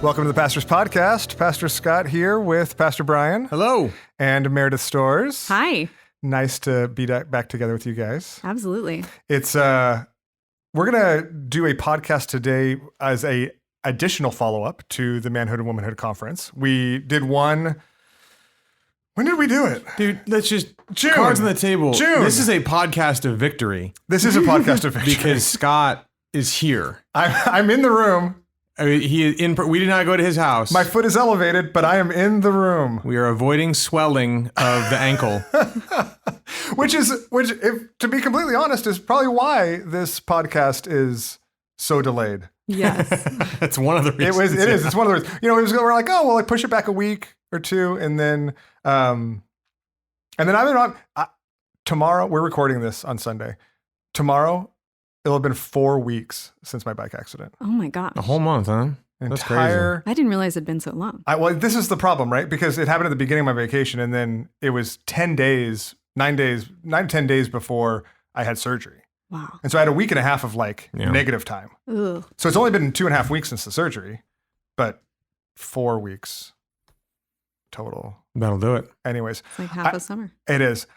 Welcome to the Pastor's Podcast. Pastor Scott here with Pastor Brian. Hello. And Meredith Storrs. Hi. Nice to be back together with you guys. Absolutely. It's we're gonna do a podcast today as a additional follow-up to the Manhood and Womanhood conference. We did one. When did we do it? Dude, let's just June. Cards on the table. June. This is a podcast of victory. This is a podcast of victory. Because Scott is here. I'm in the room. I mean, we did not go to his house. My foot is elevated, but I am in the room. We are avoiding swelling of the ankle. which, if to be completely honest, is probably why this podcast is so delayed. Yes. That's one of the reasons. It is. It's one of the reasons. We're like, oh, well, like push it back a week or two, and then tomorrow, we're recording this on Sunday. Tomorrow, it'll have been 4 weeks since my bike accident. Oh my gosh. A whole month, huh? That's crazy. I didn't realize it'd been so long. Well, this is the problem, right? Because it happened at the beginning of my vacation, and then it was 10 to 10 days before I had surgery. Wow. And so I had a week and a half of negative time. Ugh. So it's only been 2.5 weeks since the surgery, but 4 weeks total. That'll do it. Anyways. It's like half a summer. It is.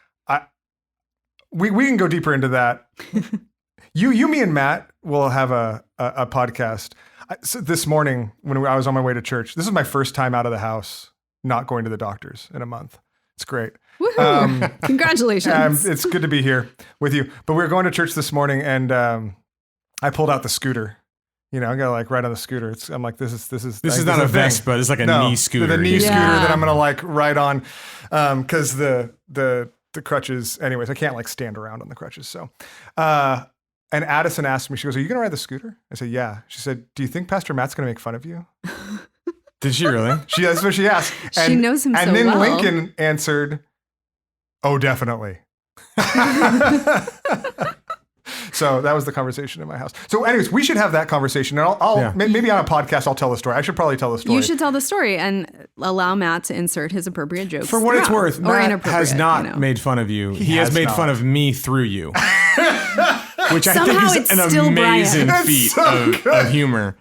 We can go deeper into that. You, me, and Matt will have a podcast. So this morning, when I was on my way to church, this is my first time out of the house, not going to the doctors in a month. It's great. Woohoo! Congratulations. It's good to be here with you. But we were going to church this morning, and I pulled out the scooter. I got to ride on the scooter. I'm like, this is not a Vespa. It's like a knee scooter. The knee scooter that I'm going to ride on, because the crutches. Anyways, I can't stand around on the crutches. So. And Addison asked me, she goes, are you going to ride the scooter? I said, yeah. She said, do you think Pastor Matt's going to make fun of you? Did she really? That's what she asked. And, she knows him so well. And then Lincoln answered, oh, definitely. So that was the conversation in my house. So anyways, we should have that conversation. And maybe on a podcast, I'll tell the story. I should probably tell the story. You should tell the story and allow Matt to insert his appropriate jokes. For what it's worth, Matt has not made fun of you. He has made fun of me through you. Which I think is an amazing feat of humor.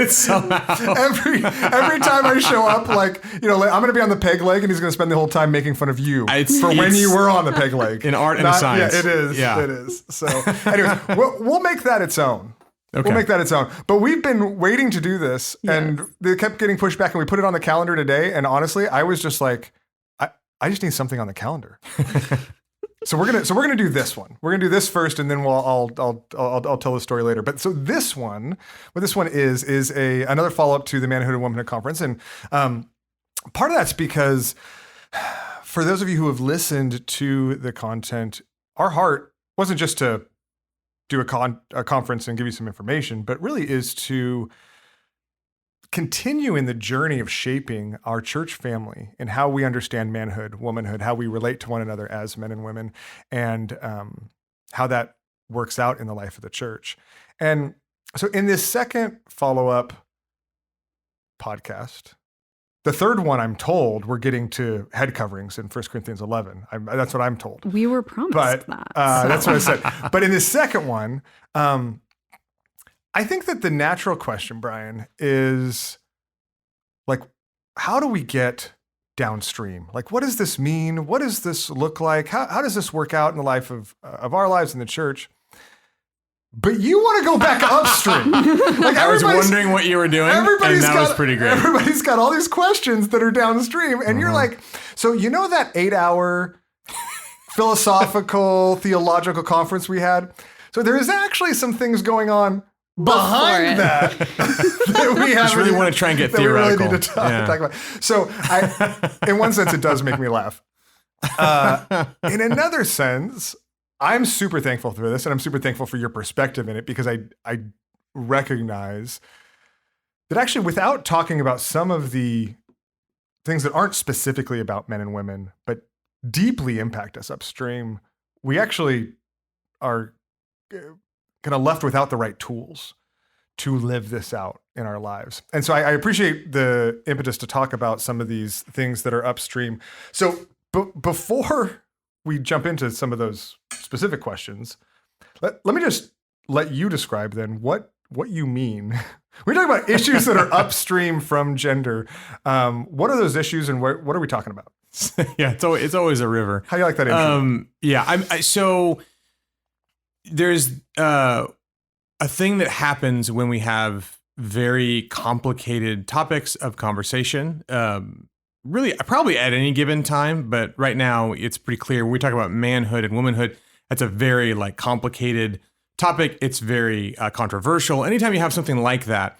Somehow every time I show up, I'm going to be on the peg leg, and he's going to spend the whole time making fun of you when you were on the peg leg. In art and science. Yeah, it is. Yeah. It is. So anyways, we'll make that its own. Okay. We'll make that its own. But we've been waiting to do this, and they kept getting pushed back, and we put it on the calendar today. And honestly, I was just like, I just need something on the calendar. So we're gonna do this one. We're gonna do this first, and then I'll tell the story later. But so what this one is another follow up to the Manhood and Womanhood conference, and part of that's because for those of you who have listened to the content, our heart wasn't just to do a conference and give you some information, but really is to continue in the journey of shaping our church family and how we understand manhood, womanhood, how we relate to one another as men and women, and how that works out in the life of the church. And so in this second follow-up podcast, the third one, I'm told, we're getting to head coverings in 1 Corinthians 11. That's what I'm told. We were promised that. That's what I said. But in the second one, I think that the natural question, Brian, is how do we get downstream? What does this mean? What does this look like? How does this work out in the life of our lives in the church? But you want to go back upstream. I was wondering what you were doing, and that was pretty great. Everybody's got all these questions that are downstream, and you're like, so that 8-hour philosophical, theological conference we had? So there is actually some things going on behind that we just really want to try and get theoretical. We really need to talk about. So in one sense, it does make me laugh. In another sense, I'm super thankful for this, and I'm super thankful for your perspective in it, because I recognize that actually, without talking about some of the things that aren't specifically about men and women, but deeply impact us upstream, we actually are kind of left without the right tools to live this out in our lives. And so I appreciate the impetus to talk about some of these things that are upstream. So before we jump into some of those specific questions, let me just let you describe then what you mean We talk about issues that are upstream from gender. What are those issues, and what are we talking about? Yeah, it's always a river. How do you like that intro? So there's a thing that happens when we have very complicated topics of conversation. Really, probably at any given time, but right now it's pretty clear when we talk about manhood and womanhood. That's a very complicated topic. It's very controversial. Anytime you have something like that,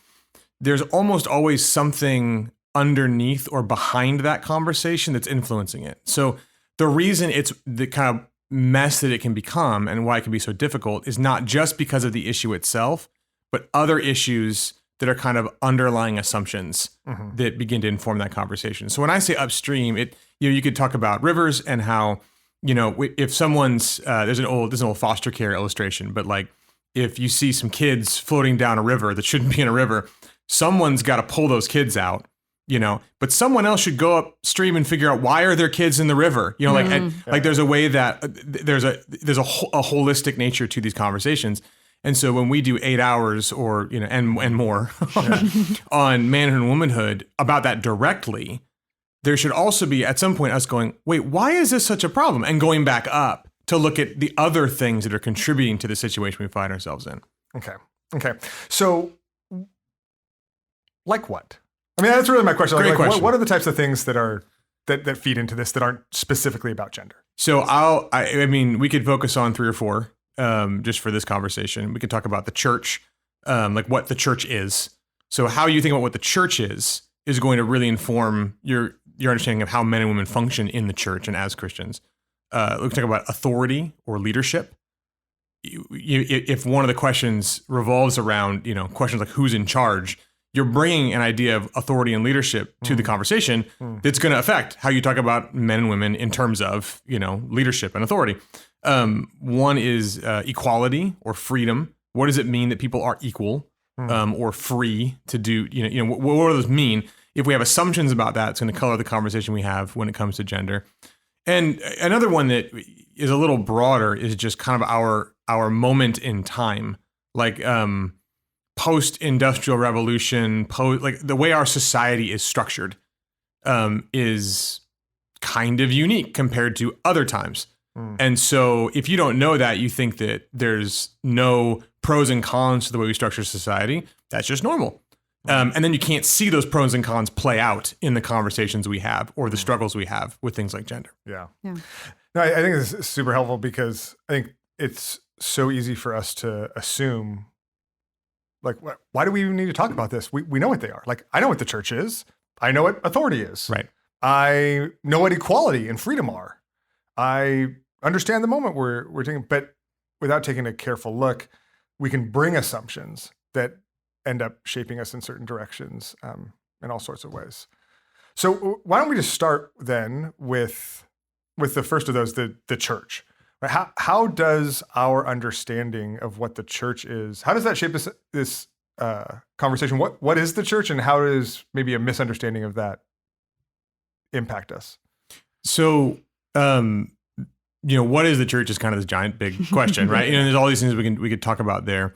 there's almost always something underneath or behind that conversation that's influencing it. So the reason it's the kind of mess that it can become and why it can be so difficult is not just because of the issue itself, but other issues that are kind of underlying assumptions that begin to inform that conversation. So when I say upstream, you could talk about rivers and how, if someone's there's an old foster care illustration, but if you see some kids floating down a river that shouldn't be in a river, someone's got to pull those kids out, but someone else should go upstream and figure out why are there kids in the river, there's a way that there's a holistic nature to these conversations. And so when we do 8 hours or, and more on manhood and womanhood about that directly, there should also be at some point us going, wait, why is this such a problem? And going back up to look at the other things that are contributing to the situation we find ourselves in. Okay. So like what? I mean, that's really my question. Great question. What are the types of things that feed into this that aren't specifically about gender? So we could focus on 3 or 4. Just for this conversation, we could talk about the church, what the church is. So how you think about what the church is going to really inform your understanding of how men and women function in the church and as Christians. We can talk about authority or leadership. If one of the questions revolves around, questions like who's in charge, you're bringing an idea of authority and leadership to the conversation that's going to affect how you talk about men and women in terms of, leadership and authority. One is equality or freedom. What does it mean that people are equal or free to do, what do those mean? If we have assumptions about that, it's going to color the conversation we have when it comes to gender. And another one that is a little broader is just kind of our moment in time, post-industrial revolution, the way our society is structured is kind of unique compared to other times. And so if you don't know that, you think that there's no pros and cons to the way we structure society. That's just normal. And then you can't see those pros and cons play out in the conversations we have or the struggles we have with things like gender. Yeah. No, I think this is super helpful because I think it's so easy for us to assume, why do we even need to talk about this? We know what they are. I know what the church is. I know what authority is. Right. I know what equality and freedom are. I understand the moment we're taking, but without taking a careful look, we can bring assumptions that end up shaping us in certain directions in all sorts of ways. So why don't we just start then with the first of those, the church? Right? How does our understanding of what the church is, how does that shape this conversation? What is the church, and how does maybe a misunderstanding of that impact us? So, what is the church is kind of this giant big question, right? There's all these things we could talk about there.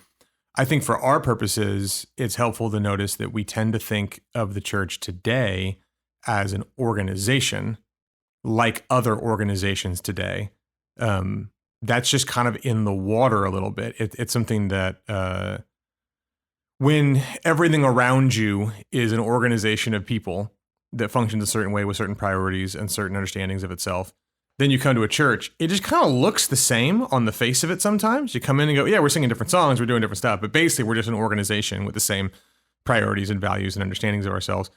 I think for our purposes, it's helpful to notice that we tend to think of the church today as an organization, like other organizations today. That's just kind of in the water a little bit. It's something that when everything around you is an organization of people that functions a certain way with certain priorities and certain understandings of itself, then you come to a church, it just kind of looks the same on the face of it sometimes. You come in and go, yeah, we're singing different songs, we're doing different stuff, but basically we're just an organization with the same priorities and values and understandings of ourselves.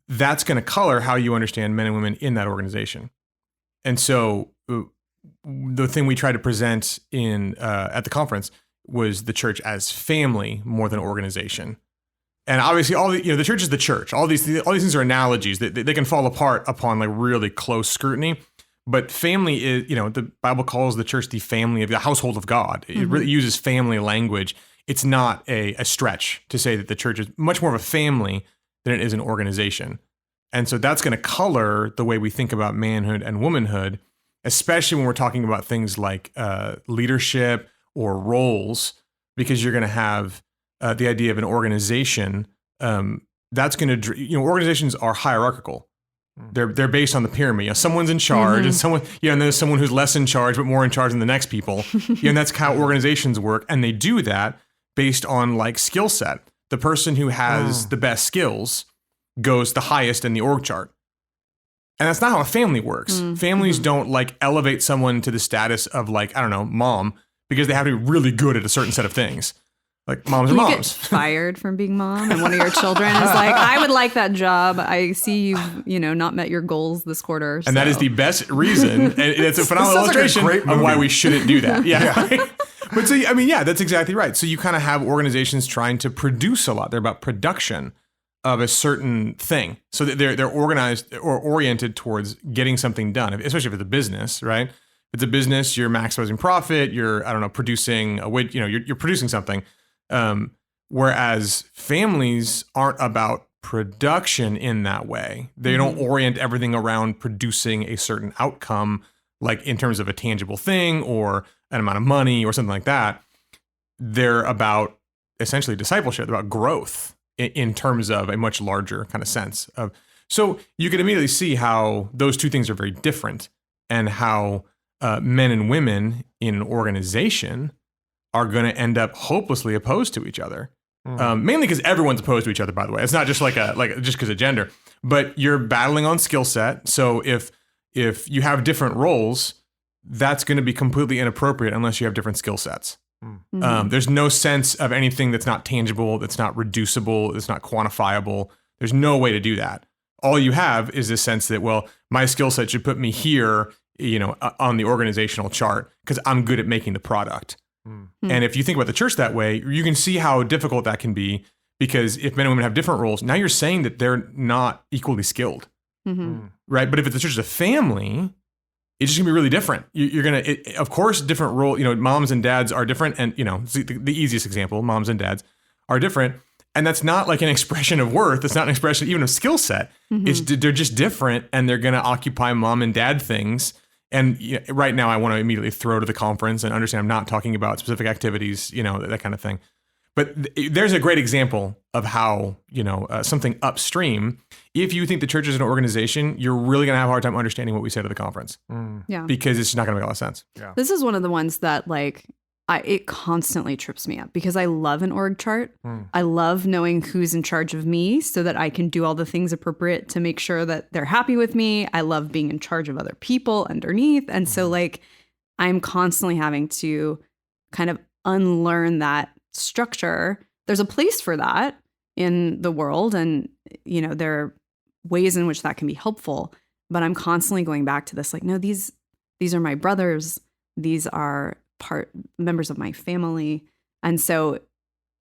That's going to color how you understand men and women in that organization. And so the thing we tried to present at the conference was the church as family more than organization. And obviously, the church is the church. All these things are analogies that they can fall apart upon really close scrutiny. But family is, the Bible calls the church the family of the household of God. It really uses family language. It's not a stretch to say that the church is much more of a family than it is an organization. And so that's going to color the way we think about manhood and womanhood, especially when we're talking about things like leadership or roles, because you're going to have the idea of an organization, that's going to, organizations are hierarchical. They're based on the pyramid. Someone's in charge, and someone, and there's someone who's less in charge, but more in charge than the next people. And that's how organizations work. And they do that based on like skill set. The person who has the best skills goes the highest in the org chart. And that's not how a family works. Families don't like elevate someone to the status of like, I don't know, mom, because they have to be really good at a certain set of things. Like moms are moms. You get fired from being mom, and one of your children is like, I would like that job. I see you've, not met your goals this quarter. And that is the best reason. And it's a phenomenal illustration of why we shouldn't do that. Yeah. But so, that's exactly right. So you kind of have organizations trying to produce a lot. They're about production of a certain thing. So they're organized or oriented towards getting something done, especially if it's a business, right? If it's a business, you're maximizing profit, you're, producing you're producing something. Whereas families aren't about production in that way. They don't orient everything around producing a certain outcome, like in terms of a tangible thing or an amount of money or something like that. They're about essentially discipleship, about growth in terms of a much larger kind of sense of. So you can immediately see how those two things are very different, and how men and women in an organization are going to end up hopelessly opposed to each other. Mainly because everyone's opposed to each other, by the way. It's not just just because of gender, but you're battling on skill set. So if you have different roles, that's going to be completely inappropriate unless you have different skill sets. There's no sense of anything that's not tangible, that's not reducible, that's not quantifiable. There's no way to do that. All you have is this sense that, well, my skill set should put me here, on the organizational chart because I'm good at making the product. And if you think about the church that way, you can see how difficult that can be, because if men and women have different roles, now you're saying that they're not equally skilled, right? But if the church is a family, it's just gonna be really different. You're gonna, of course, different role. Moms and dads are different, and the easiest example, moms and dads are different, and that's not like an expression of worth. It's not an expression even of skill set. They're just different, and they're gonna occupy mom and dad things. And right now, I want to immediately throw to the conference and understand I'm not talking about specific activities, that kind of thing. But there's a great example of how, something upstream, if you think the church is an organization, you're really going to have a hard time understanding what we say to the conference. Yeah. Because it's just not going to make a lot of sense. Yeah. This is one of the ones that it constantly trips me up, because I love an org chart. I love knowing who's in charge of me so that I can do all the things appropriate to make sure that they're happy with me. I love being in charge of other people underneath. And so I'm constantly having to kind of unlearn that structure. There's a place for that in the world, and there are ways in which that can be helpful, but I'm constantly going back to this, no, these are my brothers. These are members of my family. And so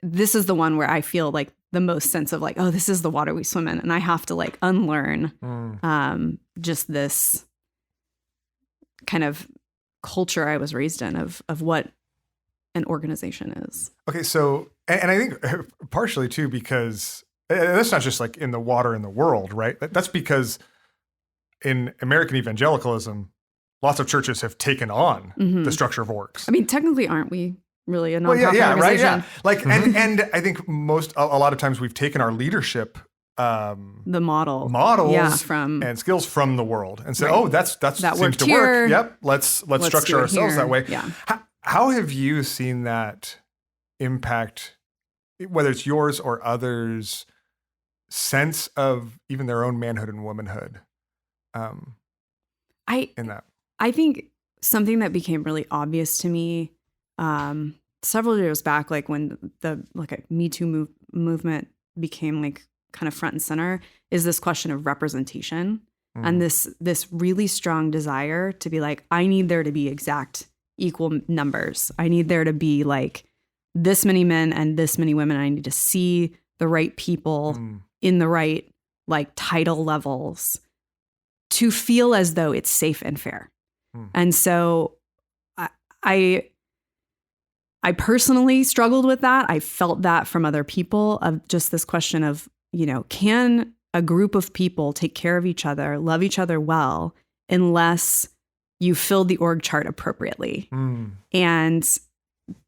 this is the one where I feel like the most sense of oh, this is the water we swim in. And I have to unlearn just this kind of culture I was raised in of what an organization is. Okay. So, and I think partially too, because that's not just in the water in the world, right? That's because in American evangelicalism, lots of churches have taken on the structure of orgs. I mean, technically, aren't we really a nonprofit organization? Right, yeah. And I think a lot of times we've taken our leadership the models and skills from the world and said, that seems to work. Yep, let's structure ourselves that way. Yeah. How have you seen that impact, whether it's yours or others' sense of even their own manhood and womanhood? In that. I think something that became really obvious to me several years back, when the Me Too movement became kind of front and center, is this question of representation and this really strong desire to be I need there to be exact equal numbers. I need there to be this many men and this many women. I need to see the right people in the right title levels to feel as though it's safe and fair. And so I personally struggled with that. I felt that from other people, of just this question of, can a group of people take care of each other, love each other well, unless you fill the org chart appropriately? And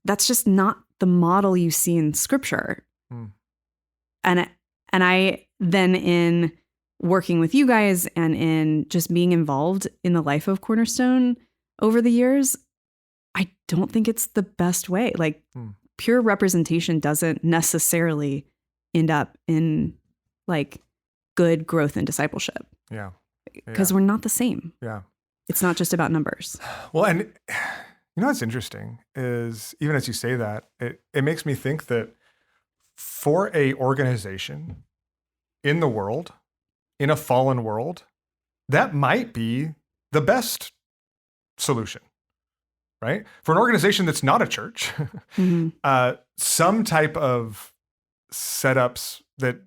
that's just not the model you see in scripture. And I then, in working with you guys and in just being involved in the life of Cornerstone over the years, I don't think it's the best way. Like pure representation doesn't necessarily end up in like good growth and discipleship. Yeah. Because we're not the same. Yeah. It's not just about numbers. Well, and you know what's interesting is, even as you say that, it makes me think that for a organization in the world, in a fallen world, that might be the best solution, right? For an organization that's not a church, some type of setups that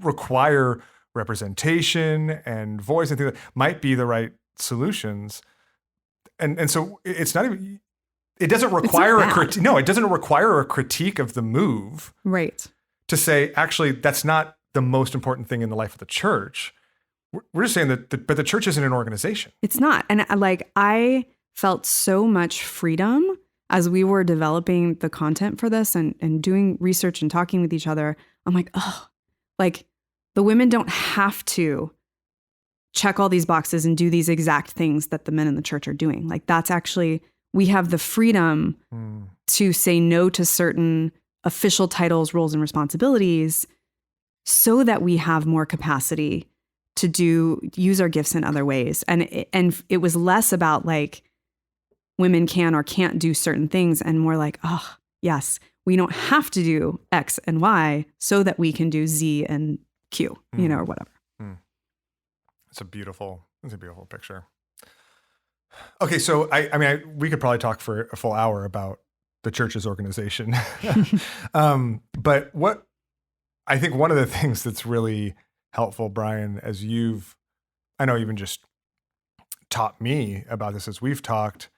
require representation and voice and things like that might be the right solutions. And so it's not even, it doesn't require a critique. No, it doesn't require a critique of the move. Right. To say, actually, that's not the most important thing in the life of the church. We're just saying that, but the church isn't an organization. It's not. And like, I felt so much freedom as we were developing the content for this and doing research and talking with each other. I'm like, oh, like the women don't have to check all these boxes and do these exact things that the men in the church are doing. Like that's actually, we have the freedom to say no to certain official titles, roles, and responsibilities so that we have more capacity to use our gifts in other ways. And it was less about like women can or can't do certain things and more like, oh, yes, we don't have to do X and Y so that we can do Z and Q, or whatever. It's a beautiful picture. Okay, so I mean, we could probably talk for a full hour about the church's organization. But what I think one of the things that's really helpful, Brian, as I know even just taught me about this as we've talked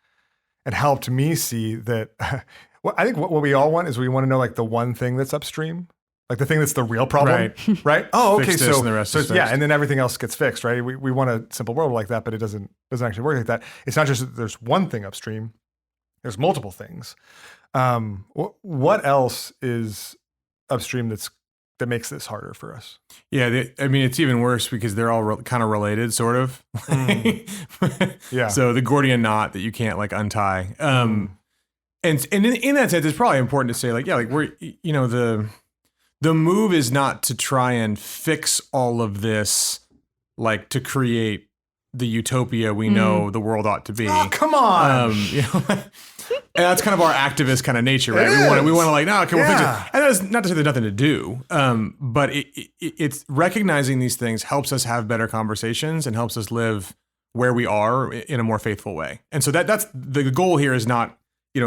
and helped me see that, I think what we all want is we want to know like the one thing that's upstream. Like the thing that's the real problem, right? Oh, okay. So the rest is fixed. And then everything else gets fixed, right? We want a simple world like that, but it doesn't actually work like that. It's not just that there's one thing upstream. There's multiple things. What else is upstream that makes this harder for us? Yeah, I mean, it's even worse because they're all kind of related, sort of. Yeah. So the Gordian knot that you can't like untie. And in that sense, it's probably important to say like, yeah, like we're, the move is not to try and fix all of this, like to create the utopia we know the world ought to be. Oh, come on. And that's kind of our activist kind of nature, right? We want to like, no, okay, we'll fix it. And that's not to say there's nothing to do, but it's recognizing these things helps us have better conversations and helps us live where we are in a more faithful way. And so that's the goal here is not,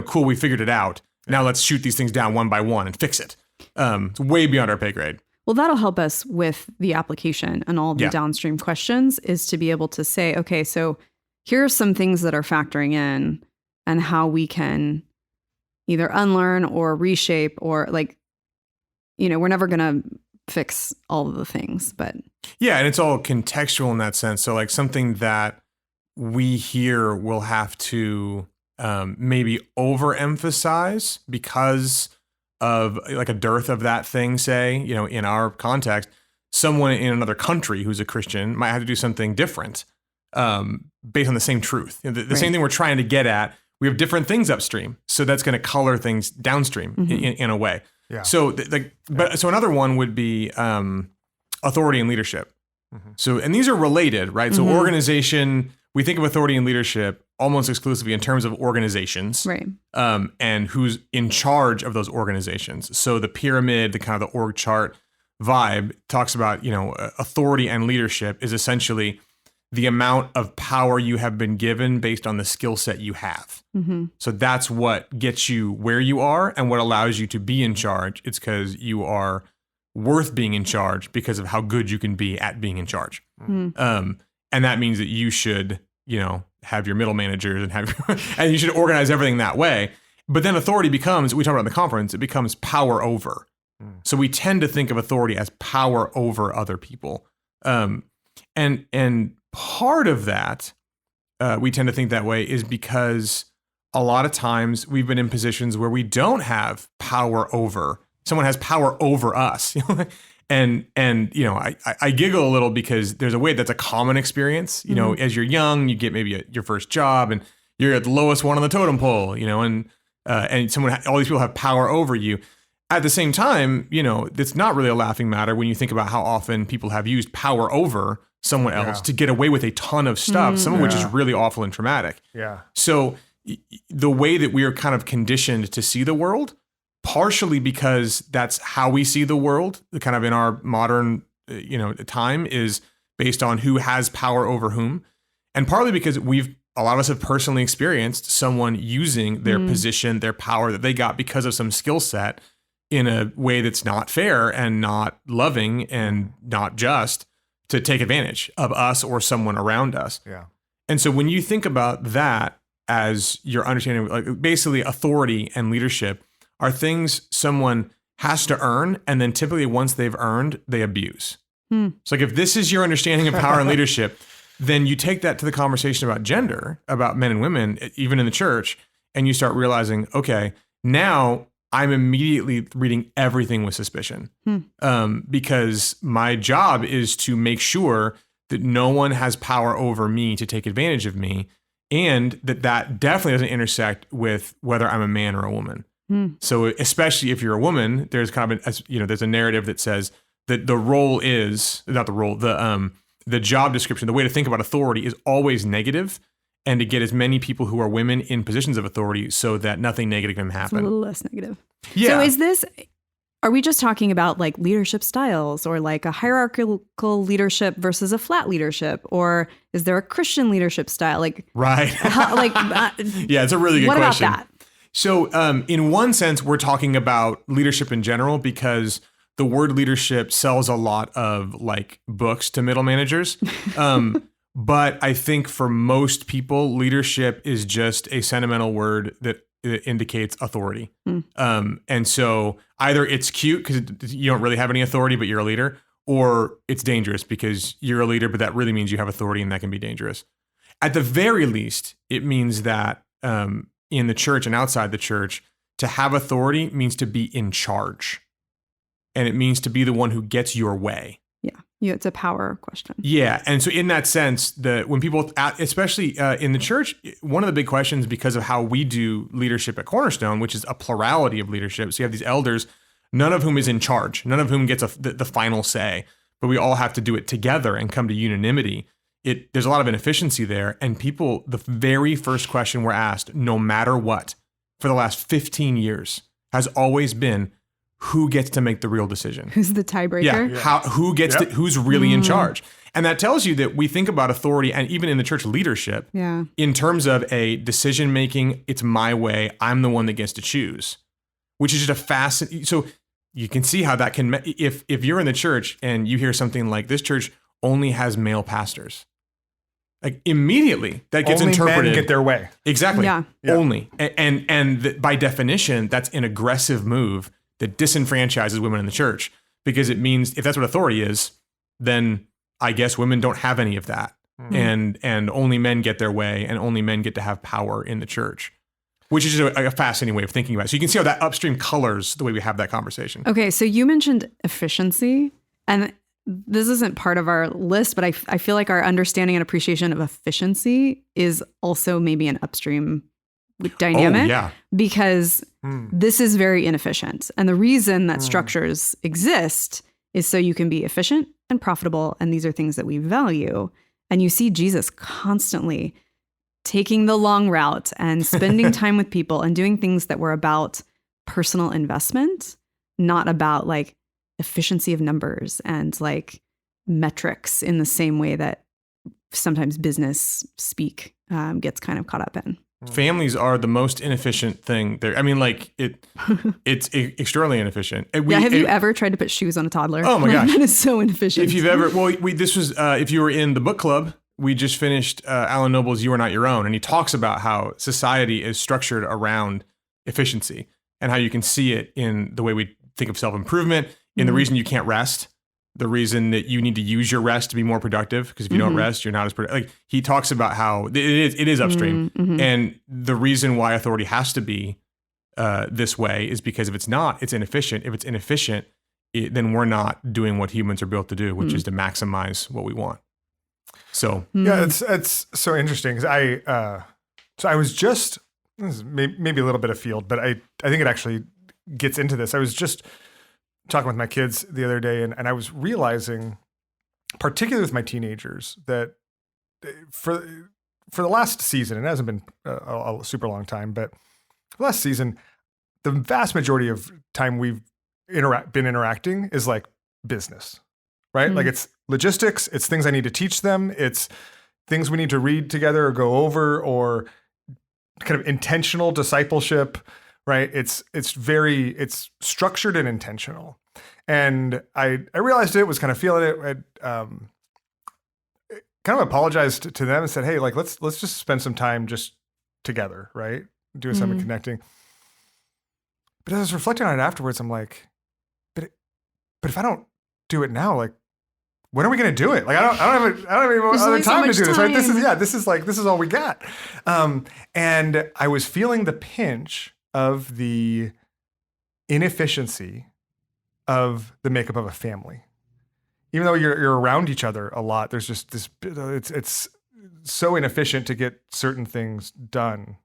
cool, we figured it out. Now let's shoot these things down one by one and fix it. It's way beyond our pay grade. Well, that'll help us with the application and all the downstream questions is to be able to say, okay, so here are some things that are factoring in and how we can either unlearn or reshape or like, we're never going to fix all of the things, but. Yeah. And it's all contextual in that sense. So like something that we here will have to maybe overemphasize because of like a dearth of that thing, say, in our context, someone in another country who's a Christian might have to do something different based on the same truth. The same thing we're trying to get at, we have different things upstream. So that's going to color things downstream in a way. Yeah. So so another one would be authority and leadership. So, and these are related, right? So organization, we think of authority and leadership almost exclusively in terms of organizations, right? And who's in charge of those organizations. So the pyramid, the kind of the org chart vibe talks about, authority and leadership is essentially the amount of power you have been given based on the skill set you have. So that's what gets you where you are and what allows you to be in charge. It's because you are worth being in charge because of how good you can be at being in charge. And that means that you should, have your middle managers and and you should organize everything that way. But then authority becomes, we talked about in the conference, it becomes power over. So we tend to think of authority as power over other people. And part of that, we tend to think that way is because a lot of times we've been in positions where we don't have power over. Someone has power over us. And I giggle a little because there's a way that's a common experience. As you're young, you get maybe your first job and you're at the lowest one on the totem pole, and all these people have power over you. At the same time, it's not really a laughing matter when you think about how often people have used power over someone else to get away with a ton of stuff, some of which is really awful and traumatic. Yeah. So the way that we are kind of conditioned to see the world, partially because that's how we see the world, kind of in our modern, time, is based on who has power over whom, and partly because a lot of us have personally experienced someone using their position, their power that they got because of some skill set in a way that's not fair and not loving and not just, to take advantage of us or someone around us. Yeah. And so when you think about that as your understanding, like basically authority and leadership are things someone has to earn, and then typically once they've earned, they abuse. So like if this is your understanding of power and leadership, then you take that to the conversation about gender, about men and women, even in the church, and you start realizing, okay, now I'm immediately reading everything with suspicion, because my job is to make sure that no one has power over me to take advantage of me, and that definitely doesn't intersect with whether I'm a man or a woman. So especially if you're a woman, there's kind of there's a narrative that says that the role is not the role, the job description, the way to think about authority is always negative, and to get as many people who are women in positions of authority so that nothing negative can happen. It's a little less negative. Yeah. So are we just talking about like leadership styles, or like a hierarchical leadership versus a flat leadership? Or is there a Christian leadership style? Like, right. Yeah, it's a really good question. What about that? So in one sense, we're talking about leadership in general, because the word leadership sells a lot of like books to middle managers. But I think for most people, leadership is just a sentimental word that indicates authority. And so either it's cute because you don't really have any authority, but you're a leader, or it's dangerous because you're a leader, but that really means you have authority, and that can be dangerous. At the very least, it means that in the church and outside the church, to have authority means to be in charge. And it means to be the one who gets your way. Yeah, it's a power question. Yeah, and so in that sense, when people, especially in the church, one of the big questions, because of how we do leadership at Cornerstone, which is a plurality of leadership. So you have these elders, none of whom is in charge, none of whom gets the final say, but we all have to do it together and come to unanimity. There's a lot of inefficiency there, and people, the very first question we're asked, no matter what, for the last 15 years, has always been, who gets to make the real decision? Who's the tiebreaker? Yeah. Who's really in charge? And that tells you that we think about authority, and even in the church leadership, in terms of a decision making, it's my way, I'm the one that gets to choose, which is just a fascinating. So you can see how that can, if you're in the church and you hear something like, this church only has male pastors, like immediately that gets only interpreted. Men get their way. Exactly. Yeah. Only. And by definition, that's an aggressive move that disenfranchises women in the church, because it means if that's what authority is, then I guess women don't have any of that. And only men get their way, and only men get to have power in the church, which is a fascinating way of thinking about it. So you can see how that upstream colors the way we have that conversation. Okay, so you mentioned efficiency, and this isn't part of our list, but I feel like our understanding and appreciation of efficiency is also maybe an upstream dynamic. Oh, yeah. Because this is very inefficient. And the reason that structures exist is so you can be efficient and profitable. And these are things that we value. And you see Jesus constantly taking the long route and spending time with people and doing things that were about personal investment, not about like efficiency of numbers and like metrics in the same way that sometimes business speak gets kind of caught up in. Families are the most inefficient thing there. I mean, like it's extraordinarily inefficient. Have you ever tried to put shoes on a toddler? Oh my gosh. That is so inefficient. If you've ever, this was, if you were in the book club, we just finished Alan Noble's You Are Not Your Own. And he talks about how society is structured around efficiency, and how you can see it in the way we think of self-improvement, in the reason you can't rest. the reason that you need to use your rest to be more productive, because if you don't rest, you're not as productive. Like he talks about how it is upstream. And the reason why authority has to be this way is because if it's not, it's inefficient. If it's inefficient, then we're not doing what humans are built to do, which is to maximize what we want. So yeah, it's so interesting because I was just, this is maybe a little bit afield, but I think it actually gets into this. I was just talking with my kids the other day, and I was realizing, particularly with my teenagers, that for the last season, it hasn't been a super long time, but last season, the vast majority of time we've been interacting is like business, right? Like it's logistics, it's things I need to teach them, it's things we need to read together or go over, or kind of intentional discipleship, right? It's structured and intentional. And I realized it, was kind of feeling it. I kind of apologized to them and said, hey, like, let's just spend some time just together, right? Doing something, connecting. But as I was reflecting on it afterwards, I'm like, but if I don't do it now, like, when are we going to do it? Like, I don't have any more other time to do this, right? This is all we got. And I was feeling the pinch of the inefficiency of the makeup of a family. Even though you're around each other a lot, there's just this, it's so inefficient to get certain things done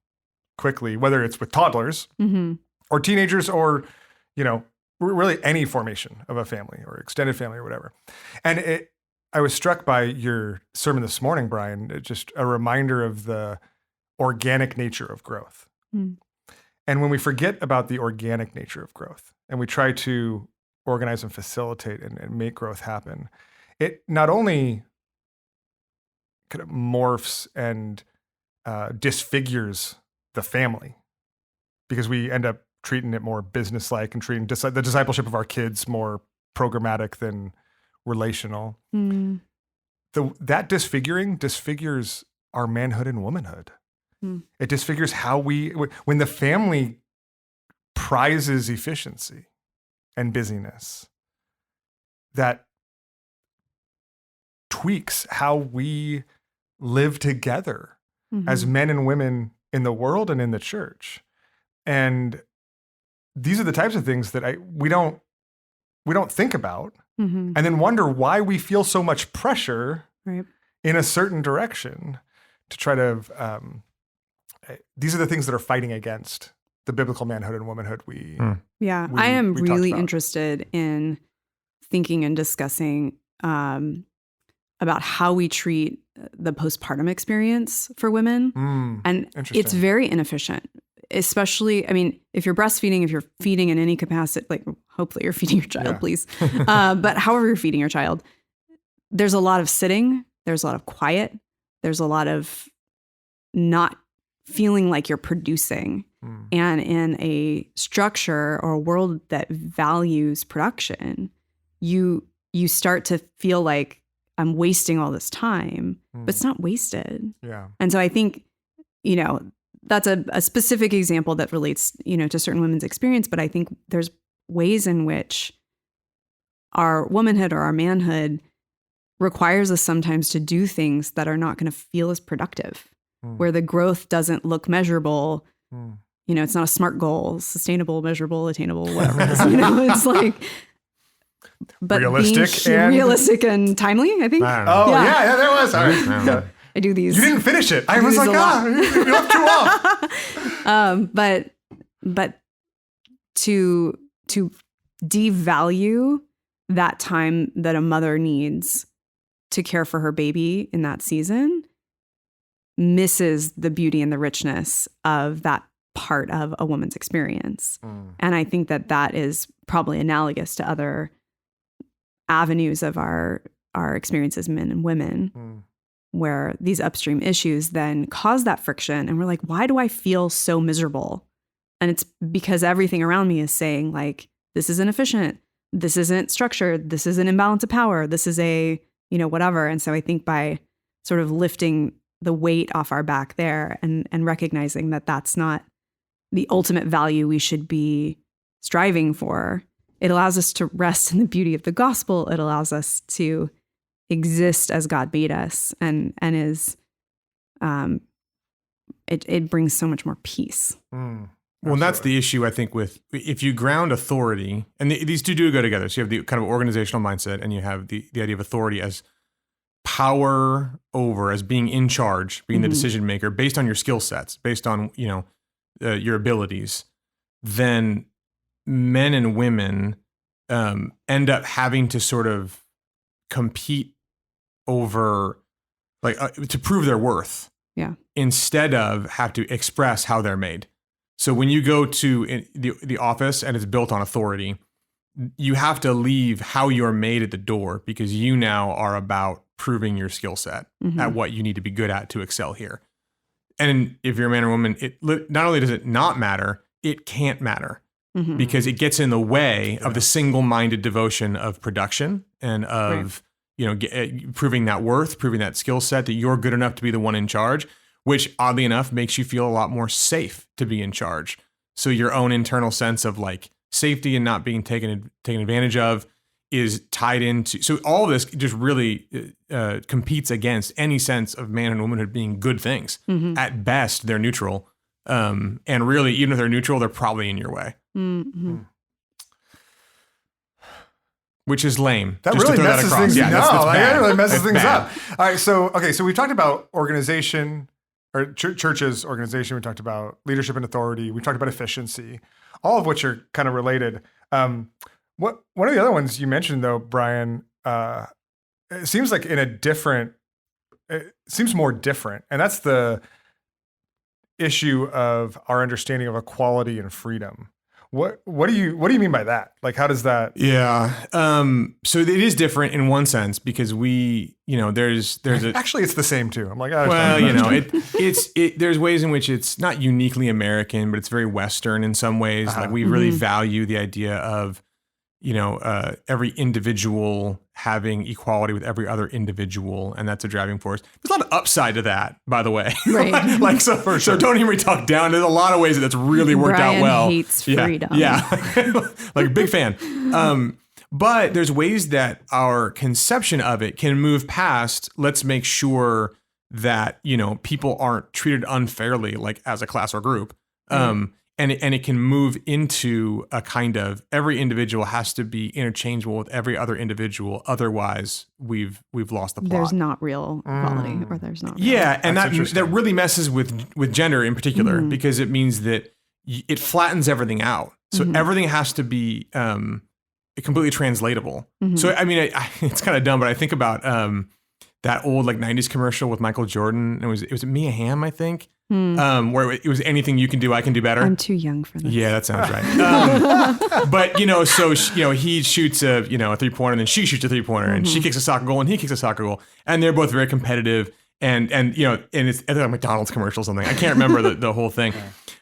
quickly, whether it's with toddlers or teenagers or, really any formation of a family or extended family or whatever. And I was struck by your sermon this morning, Brian, just a reminder of the organic nature of growth. And when we forget about the organic nature of growth and we try to organize and facilitate and make growth happen, it not only kind of morphs and disfigures the family, because we end up treating it more business-like and treating the discipleship of our kids more programmatic than relational. That disfigures our manhood and womanhood. It disfigures how when the family prizes efficiency and busyness, that tweaks how we live together as men and women in the world and in the church. And these are the types of things that we don't think about, and then wonder why we feel so much pressure in a certain direction to try to. These are the things that are fighting against the biblical manhood and womanhood. I am really interested in thinking and discussing about how we treat the postpartum experience for women, and it's very inefficient. Especially, I mean, if you're breastfeeding, if you're feeding in any capacity, like hopefully you're feeding your child, please. But however you're feeding your child, there's a lot of sitting, there's a lot of quiet, there's a lot of not feeling like you're producing. And in a structure or a world that values production, you start to feel like I'm wasting all this time, but it's not wasted. Yeah. And so I think, that's a specific example that relates, to certain women's experience. But I think there's ways in which our womanhood or our manhood requires us sometimes to do things that are not going to feel as productive, where the growth doesn't look measurable. It's not a SMART goal, sustainable, measurable, attainable, whatever it is. It's like, but realistic and timely, I think. Yeah, there was. All right. I do these. You didn't finish it. I was like, you left too long. But to devalue that time that a mother needs to care for her baby in that season misses the beauty and the richness of that part of a woman's experience. And I think that is probably analogous to other avenues of our experience as men and women, where these upstream issues then cause that friction. And we're like, why do I feel so miserable? And it's because everything around me is saying, like, this isn't efficient, this isn't structured, this is an imbalance of power, this is a, whatever. And so I think by sort of lifting the weight off our back there and recognizing that that's not the ultimate value we should be striving for, It allows us to rest in the beauty of the gospel. It allows us to exist as God made us, and is, it brings so much more peace. Well, and that's the issue, I think, with if you ground authority, and these two do go together. So you have the kind of organizational mindset, and you have the idea of authority as power over, as being in charge, being the decision maker based on your skill sets, based on, your abilities. Then men and women end up having to sort of compete over, to prove their worth. Yeah. Instead of have to express how they're made. So when you go to the office and it's built on authority, you have to leave how you're made at the door, because you now are about proving your skill set at what you need to be good at to excel here. And if you're a man or woman, not only does it not matter, it can't matter, because it gets in the way of the single-minded devotion of production and of proving that worth, proving that skill set, that you're good enough to be the one in charge, which oddly enough makes you feel a lot more safe to be in charge. So your own internal sense of safety and not being taken advantage of is tied into. So all of this just really competes against any sense of man and womanhood being good things. At best, they're neutral. And really, even if they're neutral, they're probably in your way. Which is lame. That really messes things up. That really messes things up. All right, so we've talked about organization, or church's organization. We talked about leadership and authority. We talked about efficiency, all of which are kind of related. One of the other ones you mentioned, though, Brian, it seems like it seems more different, and that's the issue of our understanding of equality and freedom. What do you mean by that? How does that? Yeah. So it is different in one sense, because there's actually it's the same too. I'm there's ways in which it's not uniquely American, but it's very Western in some ways. We really value the idea of, every individual having equality with every other individual, and that's a driving force. There's a lot of upside to that, by the way. Right. So don't hear me talk down. There's a lot of ways that's really worked out well. Brian hates freedom. Yeah. Big fan. But there's ways that our conception of it can move past, let's make sure that, people aren't treated unfairly, as a class or group. And it can move into a kind of every individual has to be interchangeable with every other individual. Otherwise, we've lost the plot. There's not real equality, or there's not. Yeah, and that really messes with gender in particular, because it means that it flattens everything out. So everything has to be completely translatable. So it's kind of dumb, but I think about that old 90s commercial with Michael Jordan. It was Mia Hamm, I think. Where it was anything you can do, I can do better. I'm too young for this. Yeah, that sounds right. But he shoots a 3-pointer, and then she shoots a 3-pointer, and she kicks a soccer goal, and he kicks a soccer goal, and they're both very competitive. And it's a McDonald's commercial or something. I can't remember the whole thing.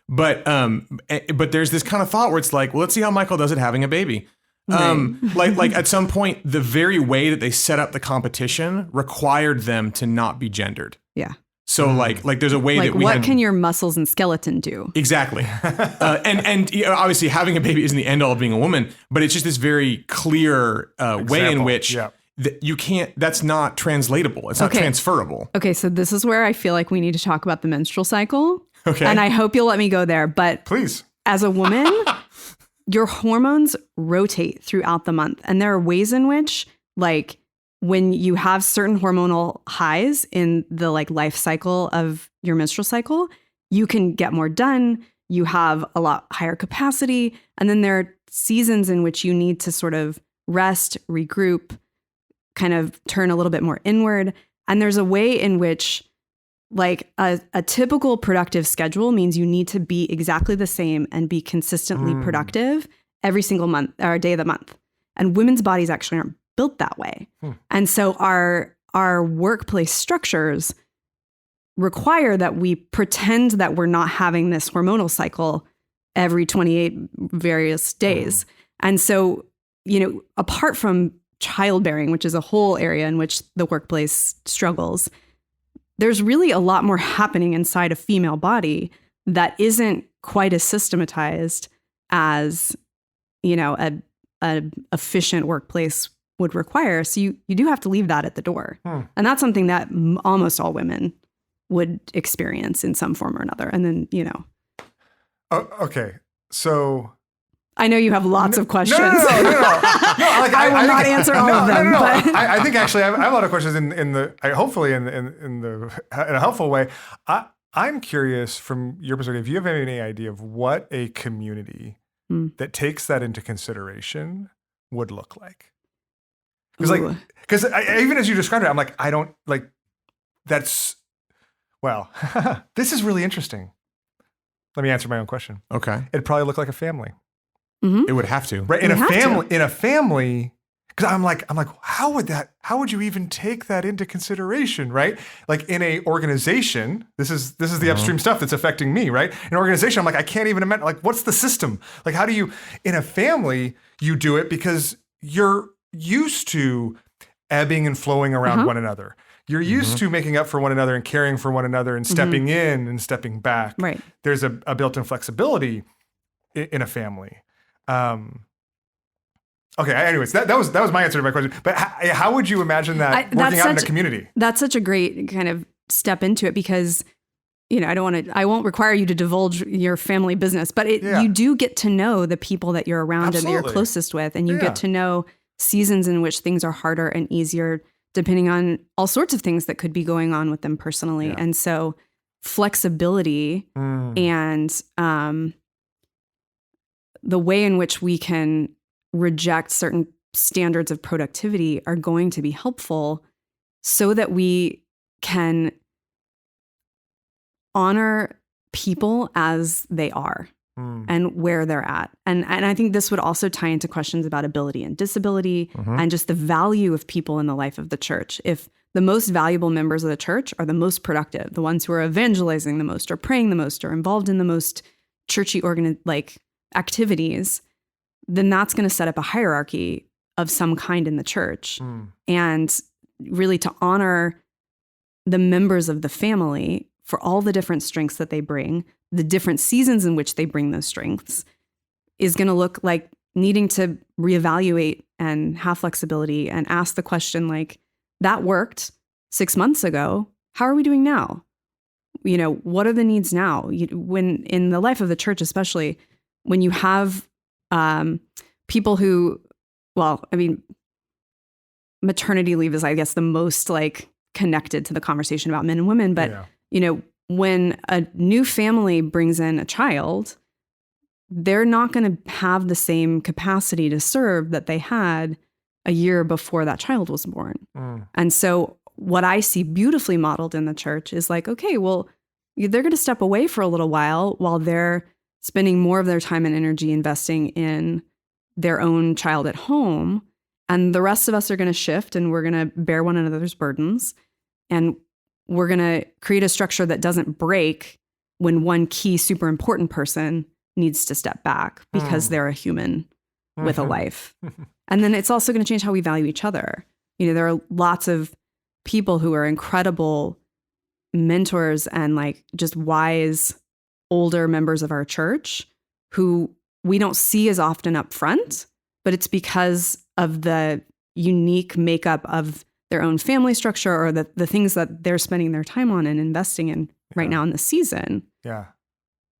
But there's this kind of thought where it's let's see how Michael does it having a baby. Right. At some point, the very way that they set up the competition required them to not be gendered. Yeah. So there's a way that we what can your muscles and skeleton do? Exactly. And obviously having a baby isn't the end all of being a woman, but it's just this very clear way in which you can't, that's not translatable. It's not transferable. Okay. So this is where I feel like we need to talk about the menstrual cycle. Okay. And I hope you'll let me go there, but please, as a woman, your hormones rotate throughout the month. And there are ways in which when you have certain hormonal highs in the life cycle of your menstrual cycle, you can get more done. You have a lot higher capacity. And then there are seasons in which you need to sort of rest, regroup, kind of turn a little bit more inward. And there's a way in which a typical productive schedule means you need to be exactly the same and be consistently productive every single month or day of the month. And women's bodies actually aren't built that way. And so our workplace structures require that we pretend that we're not having this hormonal cycle every 28 various days. And so, apart from childbearing, which is a whole area in which the workplace struggles, there's really a lot more happening inside a female body that isn't quite as systematized as, an efficient workplace would require. So you do have to leave that at the door. And that's something that almost all women would experience in some form or another. And then, Oh, okay. So I know you have lots of questions. No. I will not answer all of them. No. But. I think actually I have a lot of questions hopefully in a helpful way. I'm curious from your perspective, if you have any idea of what a community that takes that into consideration would look like. Because even as you described it, I'm like, I don't like that's, well, this is really interesting. Let me answer my own question. Okay. It'd probably look like a family. Mm-hmm. It would have to. Right. In a family, because I'm like, how would you even take that into consideration, right? Like in a organization, this is the upstream stuff that's affecting me, right? In an organization, I'm like, I can't even imagine, like, what's the system? Like, how do you, in a family, you do it because you're used to ebbing and flowing around one another. You're used to making up for one another and caring for one another and stepping in and stepping back. Right. There's a built-in flexibility in a family. Okay. Anyways, that was my answer to my question. But how would you imagine that working out in a community? That's such a great kind of step into it because, I won't require you to divulge your family business, but you do get to know the people that you're around and that you're closest with, and you get to know seasons in which things are harder and easier, depending on all sorts of things that could be going on with them personally. And so flexibility and the way in which we can reject certain standards of productivity are going to be helpful so that we can honor people as they are and where they're at. And I think this would also tie into questions about ability and disability and just the value of people in the life of the church. If the most valuable members of the church are the most productive, the ones who are evangelizing the most or praying the most or involved in the most churchy activities, then that's going to set up a hierarchy of some kind in the church. And really to honor the members of the family for all the different strengths that they bring, the different seasons in which they bring those strengths, is going to look like needing to reevaluate and have flexibility and ask the question like, that worked 6 months ago. How are we doing now? What are the needs now? When in the life of the church, especially when you have people who, maternity leave is, I guess, the most connected to the conversation about men and women. But, when a new family brings in a child, they're not going to have the same capacity to serve that they had a year before that child was born. And so what I see beautifully modeled in the church is like, okay, well, they're going to step away for a little while they're spending more of their time and energy investing in their own child at home. And the rest of us are going to shift and we're going to bear one another's burdens. And we're going to create a structure that doesn't break when one key super important person needs to step back because they're a human with a life. And then it's also going to change how we value each other. There are lots of people who are incredible mentors and just wise older members of our church who we don't see as often up front, but it's because of the unique makeup of their own family structure or the things that they're spending their time on and investing in right now in the season. Yeah.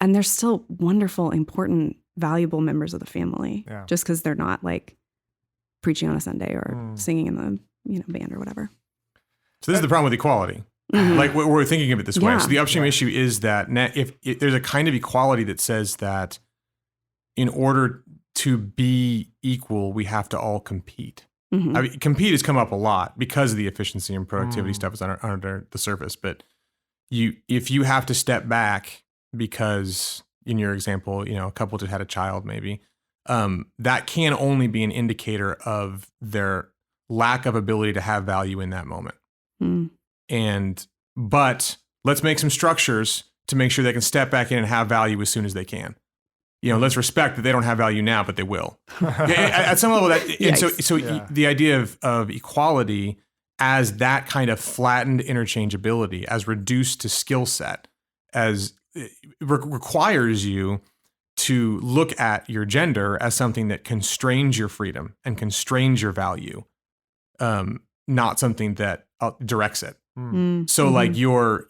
And they're still wonderful, important, valuable members of the family just because they're not preaching on a Sunday or singing in the band or whatever. So this is the problem with equality. We're thinking of it this way. So the upstream issue is that if there's a kind of equality that says that in order to be equal, we have to all compete. I mean, compete has come up a lot because of the efficiency and productivity stuff is under the surface. But if you have to step back because, in your example, a couple just had a child, maybe that can only be an indicator of their lack of ability to have value in that moment. But let's make some structures to make sure they can step back in and have value as soon as they can. Let's respect that they don't have value now, but they will. At some level, the idea of equality as that kind of flattened interchangeability, as reduced to skill set, as requires you to look at your gender as something that constrains your freedom and constrains your value, not something that directs it. So like your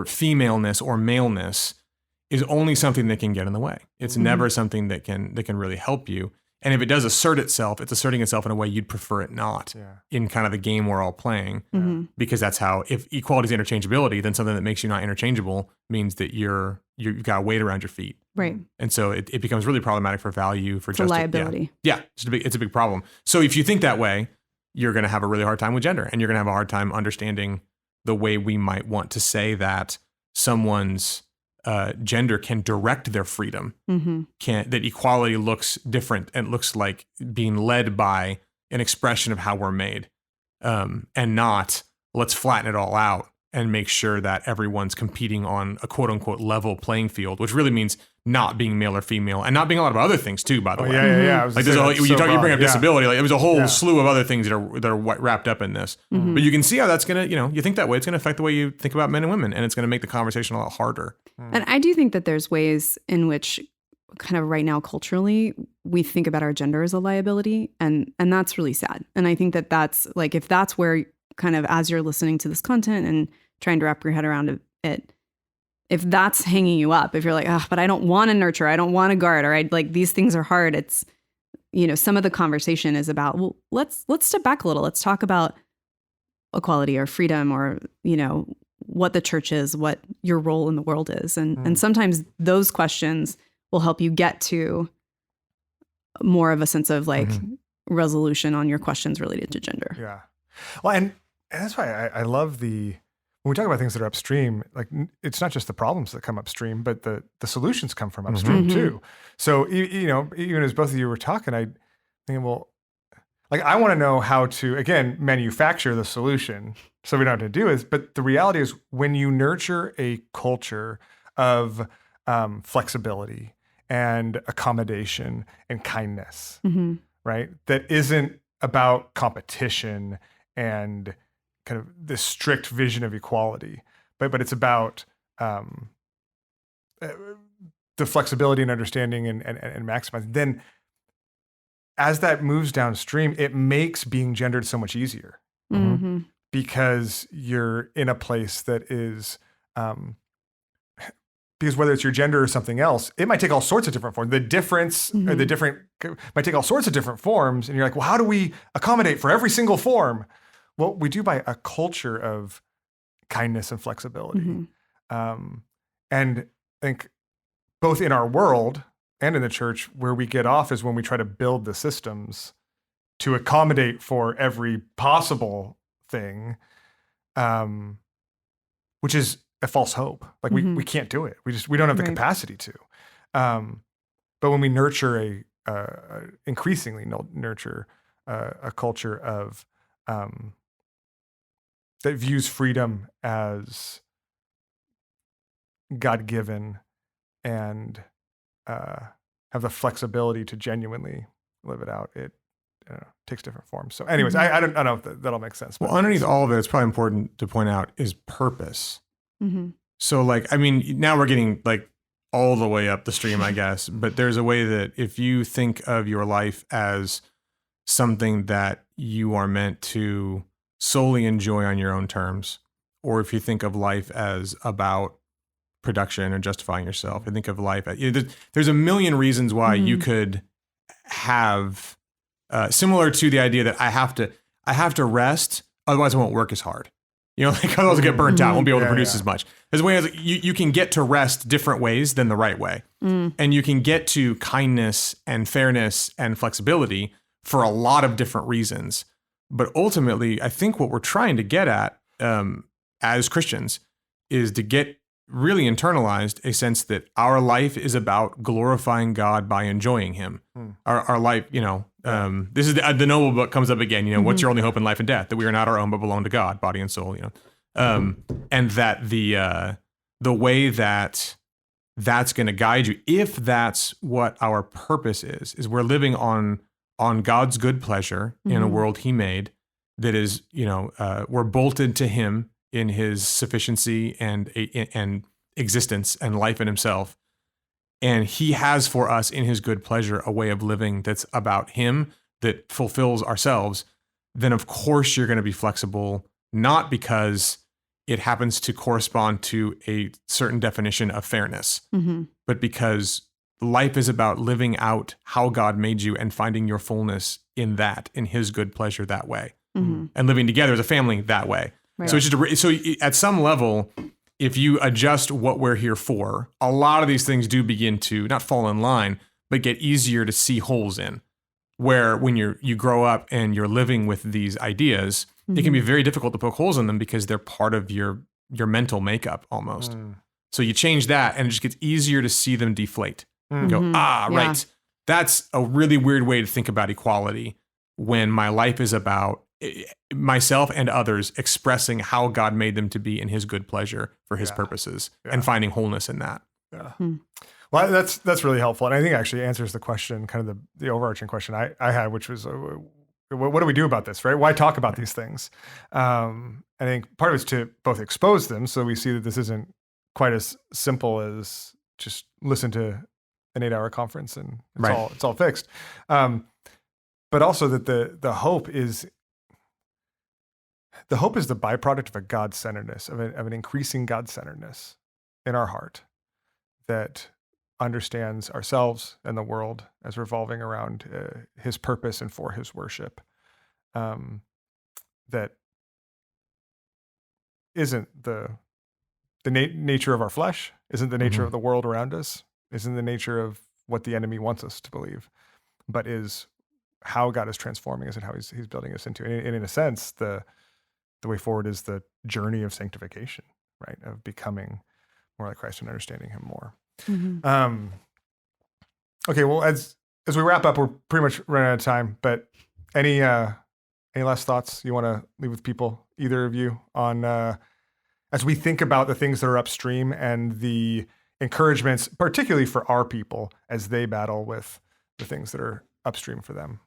femaleness or maleness is only something that can get in the way. It's never something that can really help you. And if it does assert itself, it's asserting itself in a way you'd prefer it not in kind of the game we're all playing. Because that's how, if equality is interchangeability, then something that makes you not interchangeable means that you've got weight around your feet. Right. And so it becomes really problematic for value, for justice. Liability. Yeah. It's a big problem. So if you think that way, you're going to have a really hard time with gender, and you're going to have a hard time understanding the way we might want to say that someone's gender can direct their freedom, that equality looks different and looks like being led by an expression of how we're made, and not let's flatten it all out and make sure that everyone's competing on a quote unquote level playing field, which really means not being male or female and not being a lot of other things too, by the way. Yeah. Like you bring up disability, like there's a whole slew of other things that are wrapped up in this. But you can see how that's going to, you think that way, it's going to affect the way you think about men and women, and it's going to make the conversation a lot harder. And I do think that there's ways in which kind of right now culturally we think about our gender as a liability, and that's really sad. And I think that that's like, if that's where kind of as you're listening to this content and trying to wrap your head around it, if that's hanging you up, if you're like, but I don't want to nurture, I don't want to guard, or these things are hard. It's, some of the conversation is about, well, let's step back a little. Let's talk about equality or freedom, or, what the church is, what your role in the world is. And sometimes those questions will help you get to more of a sense of resolution on your questions related to gender. Yeah. Well, and that's why I love when we talk about things that are upstream, like it's not just the problems that come upstream, but the solutions come from upstream too. So, even as both of you were talking, I think, well, I want to know how to, again, manufacture the solution so we don't have to do it. But the reality is, when you nurture a culture of flexibility and accommodation and kindness, right, that isn't about competition and kind of this strict vision of equality, but it's about the flexibility and understanding and maximizing, then as that moves downstream, it makes being gendered so much easier because you're in a place that is, because whether it's your gender or something else, it might take all sorts of different forms. The difference or the different might take all sorts of different forms. And you're like, well, how do we accommodate for every single form? Well, we do by a culture of kindness and flexibility. And I think both in our world and in the church, where we get off is when we try to build the systems to accommodate for every possible thing, which is a false hope. Like we can't do it. We don't have the capacity to. But when we nurture increasingly nurture a culture of that views freedom as God-given and have the flexibility to genuinely live it out, it takes different forms. So anyways, I don't know if that'll make sense. Well, underneath all of it, it's probably important to point out is purpose. So now we're getting all the way up the stream, I guess, but there's a way that if you think of your life as something that you are meant to solely enjoy on your own terms, or if you think of life as about production or justifying yourself, I think of life, there's a million reasons why you could have, similar to the idea that I have to rest, otherwise I won't work as hard. Otherwise I'll get burnt out, won't be able to produce as much. There's ways you can get to rest different ways than the right way. And you can get to kindness and fairness and flexibility for a lot of different reasons. But ultimately, I think what we're trying to get at as Christians is to get really internalized a sense that our life is about glorifying God by enjoying Him. Our life, this is the Noble Book comes up again. What's your only hope in life and death? That we are not our own, but belong to God, body and soul. And that the way that that's going to guide you, if that's what our purpose is we're living on God's good pleasure in a world He made that is, we're bolted to Him in His sufficiency and existence and life in himself. And he has for us in his good pleasure a way of living that's about him, that fulfills ourselves. Then of course you're going to be flexible, not because it happens to correspond to a certain definition of fairness, but because life is about living out how God made you and finding your fullness in that, in his good pleasure that way, and living together as a family that way. Right. So it's just so at some level, if you adjust what we're here for, a lot of these things do begin to not fall in line, but get easier to see holes in. Where when you grow up and you're living with these ideas, it can be very difficult to poke holes in them because they're part of your mental makeup almost. So you change that and it just gets easier to see them deflate. And go, right. That's a really weird way to think about equality when my life is about myself and others expressing how God made them to be in his good pleasure for his purposes and finding wholeness in that. Yeah. Well, that's really helpful. And I think it actually answers the question, kind of the overarching question I had, which was, what do we do about this, right? Why talk about these things? I think part of it is to both expose them so we see that this isn't quite as simple as just listen to an 8-hour conference and it's all fixed. But also that the hope is the byproduct of a God-centeredness, of an increasing God-centeredness in our heart that understands ourselves and the world as revolving around his purpose and for his worship. That isn't the nature of our flesh, isn't the nature of the world around us, isn't the nature of what the enemy wants us to believe, but is how God is transforming us and how he's building us into. And in a sense, the way forward is the journey of sanctification, right? Of becoming more like Christ and understanding him more. Okay, well, as we wrap up, we're pretty much running out of time, but any last thoughts you want to leave with people, either of you, on as we think about the things that are upstream and the encouragements, particularly for our people as they battle with the things that are upstream for them?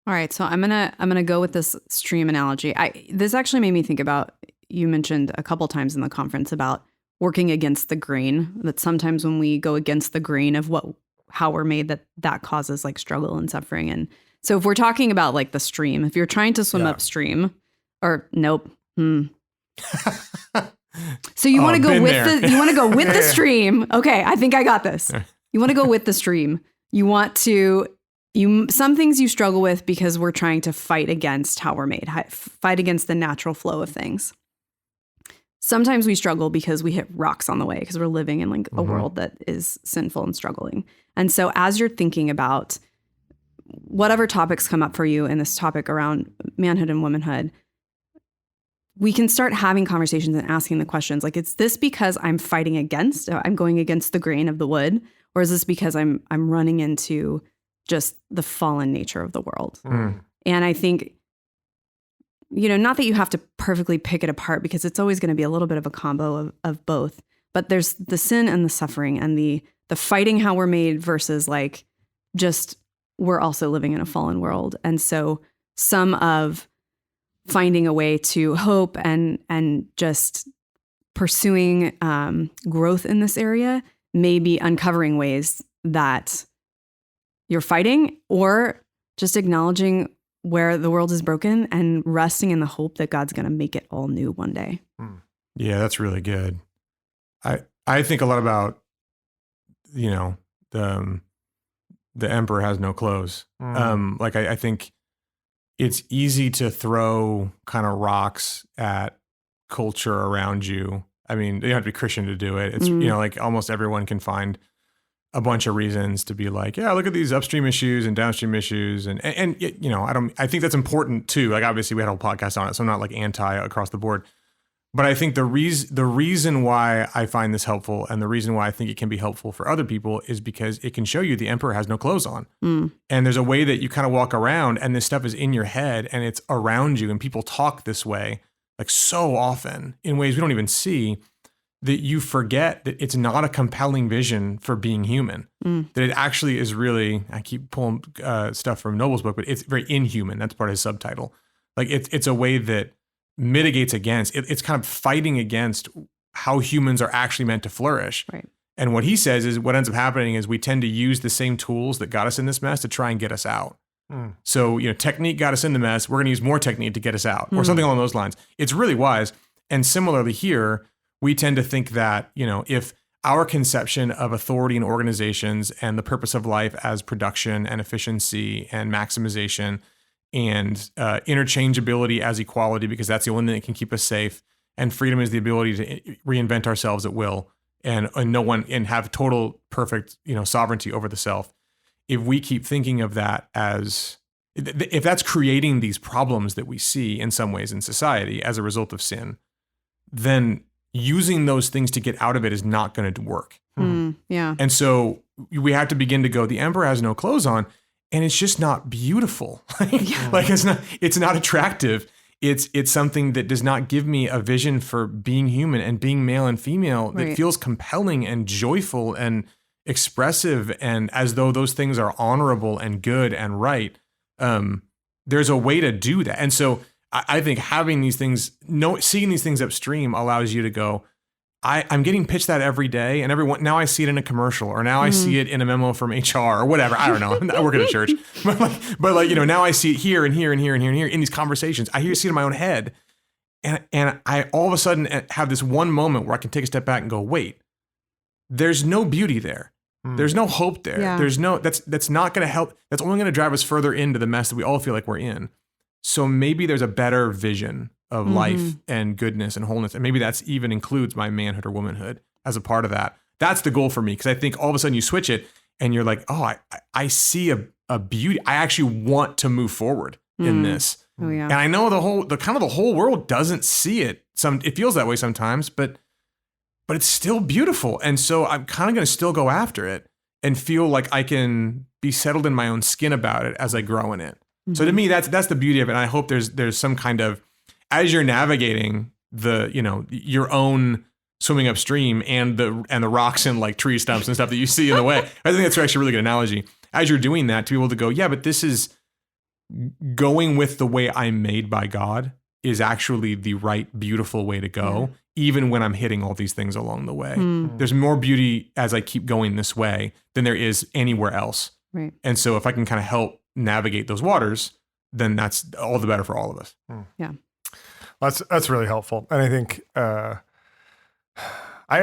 All right, so I'm gonna go with this stream analogy. This actually made me think about, you mentioned a couple times in the conference about working against the grain, that sometimes when we go against the grain of how we're made, that causes like struggle and suffering. And so if we're talking about like the stream, if you're trying to swim upstream, or nope. So you want to go with the stream. Okay, I think I got this. You want to go with the stream. Some things you struggle with because we're trying to fight against how we're made, fight against the natural flow of things. Sometimes we struggle because we hit rocks on the way because we're living in like a world that is sinful and struggling. And so as you're thinking about whatever topics come up for you in this topic around manhood and womanhood, we can start having conversations and asking the questions like, is this because I'm going against the grain of the wood? Or is this because I'm running into just the fallen nature of the world? And I think, not that you have to perfectly pick it apart because it's always going to be a little bit of a combo of both, but there's the sin and the suffering and the fighting how we're made versus like, just we're also living in a fallen world. And so some of finding a way to hope and just pursuing growth in this area may be uncovering ways that you're fighting, or just acknowledging where the world is broken and resting in the hope that God's going to make it all new one day. Yeah, that's really good. I think a lot about, the emperor has no clothes. I think it's easy to throw kind of rocks at culture around you. I mean, you don't have to be Christian to do it. It's, like almost everyone can find a bunch of reasons to be like, yeah, look at these upstream issues and downstream issues. And I think that's important too. Like, obviously we had a whole podcast on it, so I'm not like anti across the board. But I think the reason why I find this helpful and the reason why I think it can be helpful for other people is because it can show you the emperor has no clothes on. And there's a way that you kind of walk around and this stuff is in your head and it's around you, and people talk this way like so often in ways we don't even see, that you forget that it's not a compelling vision for being human. That it actually is really, I keep pulling stuff from Noble's book, but it's very inhuman. That's part of his subtitle. Like it's a way that mitigates against, it's kind of fighting against how humans are actually meant to flourish. Right. And what he says is what ends up happening is we tend to use the same tools that got us in this mess to try and get us out. So, technique got us in the mess. We're going to use more technique to get us out, or something along those lines. It's really wise. And similarly here, we tend to think that, if our conception of authority in organizations and the purpose of life as production and efficiency and maximization and interchangeability as equality, because that's the only thing that can keep us safe, and freedom is the ability to reinvent ourselves at will and no one and have total perfect, sovereignty over the self. If we keep thinking of that as, if that's creating these problems that we see in some ways in society as a result of sin, then using those things to get out of it is not going to work. Yeah. And so we have to begin to go, the emperor has no clothes on, and it's just not beautiful. Like it's not attractive. It's something that does not give me a vision for being human and being male and female that feels compelling and joyful and expressive, and as though those things are honorable and good and right. There's a way to do that. And so I think having these things, seeing these things upstream allows you to go, I'm getting pitched that every day, and now I see it in a commercial, or now I see it in a memo from HR or whatever. I don't know. I work at a church, but now I see it here and here and here and here and here in these conversations. I see it in my own head, and I all of a sudden have this one moment where I can take a step back and go, wait, there's no beauty there. There's no hope there. Yeah. There's that's not going to help. That's only going to drive us further into the mess that we all feel like we're in. So maybe there's a better vision of life and goodness and wholeness. And maybe that's even includes my manhood or womanhood as a part of that. That's the goal for me. Because I think all of a sudden you switch it and you're like, oh, I see a beauty. I actually want to move forward in this. Oh, yeah. And I know the whole world doesn't see it. It feels that way sometimes, but it's still beautiful. And so I'm kind of going to still go after it and feel like I can be settled in my own skin about it as I grow in it. So to me, that's the beauty of it. And I hope there's some kind of, as you're navigating your own swimming upstream and the rocks and like tree stumps and stuff that you see in the way. I think that's actually a really good analogy. As you're doing that, to be able to go, yeah, but this is going with the way I'm made by God is actually the right, beautiful way to go, even when I'm hitting all these things along the way. There's more beauty as I keep going this way than there is anywhere else. Right. And so if I can kind of help navigate those waters, then that's all the better for all of us. Yeah. That's really helpful. And I think I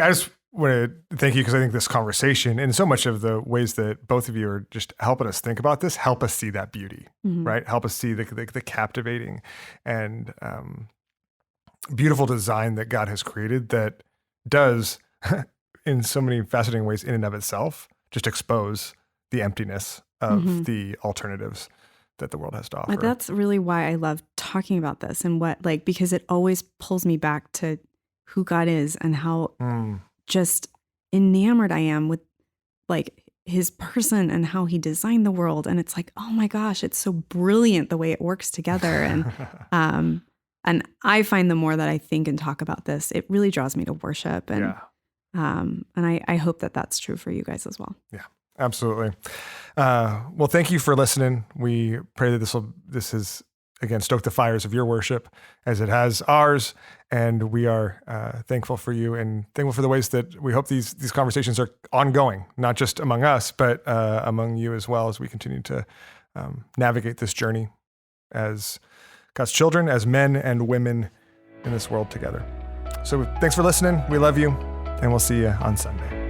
just want to thank you, because I think this conversation and so much of the ways that both of you are just helping us think about this, help us see that beauty, right? Help us see the captivating and beautiful design that God has created that does in so many fascinating ways in and of itself, just expose the emptiness of the alternatives that the world has to offer. That's really why I love talking about this and because it always pulls me back to who God is and how just enamored I am with like his person and how he designed the world. And it's like, oh my gosh, it's so brilliant the way it works together. And I find the more that I think and talk about this, it really draws me to worship. And I hope that that's true for you guys as well. Yeah. Absolutely. Well, thank you for listening. We pray that this has, again, stoked the fires of your worship as it has ours. And we are thankful for you and thankful for the ways that we hope these conversations are ongoing, not just among us, but among you as well, as we continue to navigate this journey as God's children, as men and women in this world together. So thanks for listening. We love you, and we'll see you on Sunday.